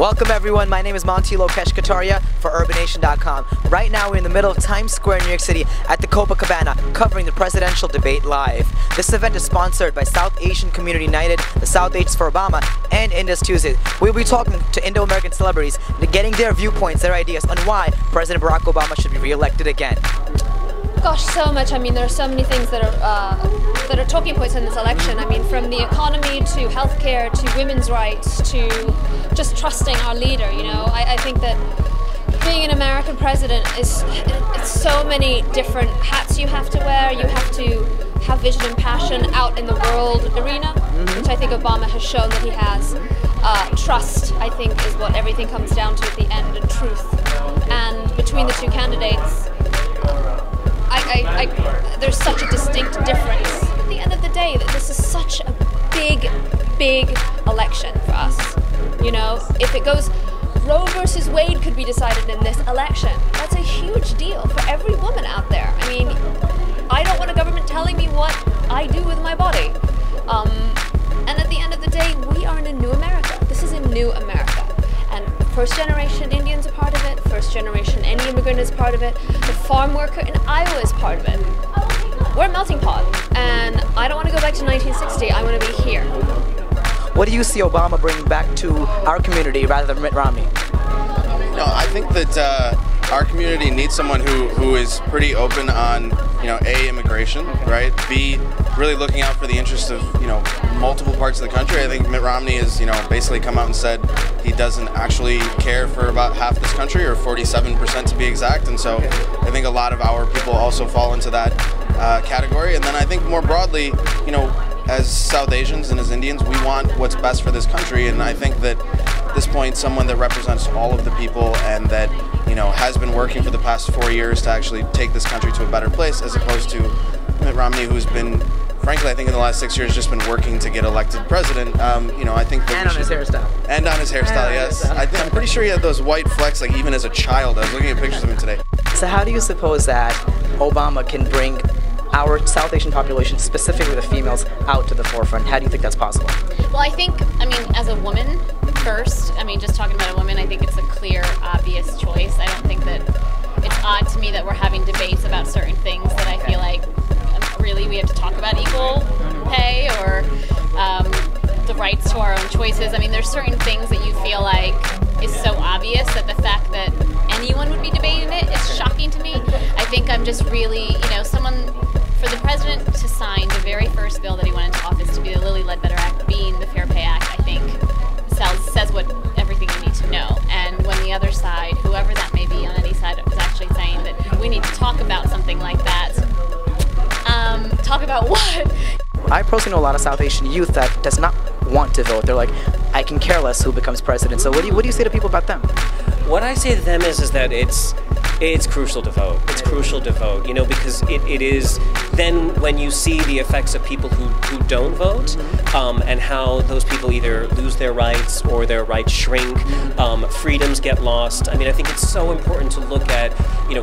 Welcome everyone, my name is Monty, Lokesh, Kataria for UrbanNation.com. Right now we're in the middle of Times Square in New York City at the Copacabana, covering the presidential debate live. This event is sponsored by South Asian Community United, the South Asians for Obama, and Indus Tuesdays. We'll be talking to Indo-American celebrities, getting their viewpoints, their ideas on why President Barack Obama should be re-elected again. Gosh, so much. I mean, there are so many things that are talking points in this election. I mean, from the economy to healthcare to women's rights to just trusting our leader. You know, I think that being an American president it's so many different hats you have to wear. You have to have vision and passion out in the world arena, which I think Obama has shown that he has. Trust, I think, is what everything comes down to at the end, and truth. And between the two candidates, there's such a distinct difference. At the end of the day, this is such a big election for us. You know, if it goes, Roe versus Wade could be decided in this election. That's a huge deal for every woman out there. I mean, I don't want a government telling me what I do with my body. And at the end of the day, we are in a new America. This is a new America. And first generation Indians are part of it, first generation any immigrant is part of it, the farm worker in Iowa is part of it. We're a melting pot, and I don't want to go back to 1960, I want to be here. What do you see Obama bringing back to our community rather than Mitt Romney? No, I think that our community needs someone who is pretty open on, you know, A, immigration, right? B, really looking out for the interests of, you know, multiple parts of the country. I think Mitt Romney has, you know, basically come out and said he doesn't actually care for about half this country, or 47% to be exact, and so I think a lot of our people also fall into that category. And then I think more broadly, you know, as South Asians and as Indians, we want what's best for this country, and I think that at this point, someone that represents all of the people and that, you know, has been working for the past 4 years to actually take this country to a better place, as opposed to Mitt Romney, who's been, frankly, I think in the last 6 years, just been working to get elected president. You know, I think that his hairstyle. And on his hairstyle, yes. I'm pretty sure he had those white flecks, like even as a child. I was looking at pictures of him today. So how do you suppose that Obama can bring our South Asian population, specifically the females, out to the forefront? How do you think that's possible? Well, I think, as a woman first, just talking about a woman, I think it's a clear, obvious choice. I don't think that it's odd to me that we're having debates about certain things that I feel like really we have to talk about equal pay or the rights to our own choices. There's certain things that you feel like is so obvious that the fact that anyone would be debating it is shocking to me. I think I'm just really, for the president to sign the very first bill that he went into office to be the Lilly Ledbetter Act, being the Fair Pay Act, I think says what everything you need to know. And when the other side, whoever that may be on any side, is actually saying that we need to talk about something like that, talk about what? I personally know a lot of South Asian youth that does not want to vote. They're like, I can care less who becomes president. So what do you say to people about them? What I say to them is that it's crucial to vote. It's crucial to vote, because it is then when you see the effects of people who don't vote, and how those people either lose their rights or their rights shrink, freedoms get lost. I think it's so important to look at,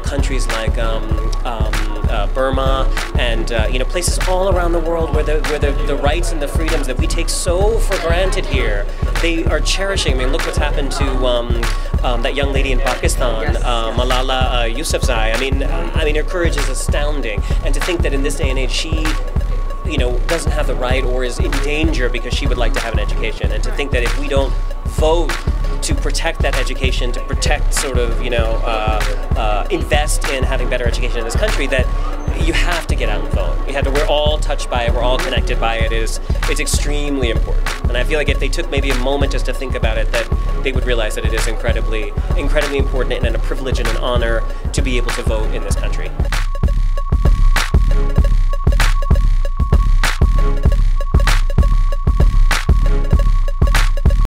countries like Burma and places all around the world where the rights and the freedoms that we take so for granted here, they are cherishing. Look what's happened to that young lady in Pakistan, Malala Yousafzai. Her courage is astounding, and to think that in this day and age she doesn't have the right or is in danger because she would like to have an education, and to think that if we don't vote to protect that education, to protect invest in having better education in this country, that you have to get out and vote. We're all touched by it, we're all connected by it. It's extremely important. And I feel like if they took maybe a moment just to think about it, that they would realize that it is incredibly important and a privilege and an honor to be able to vote in this country.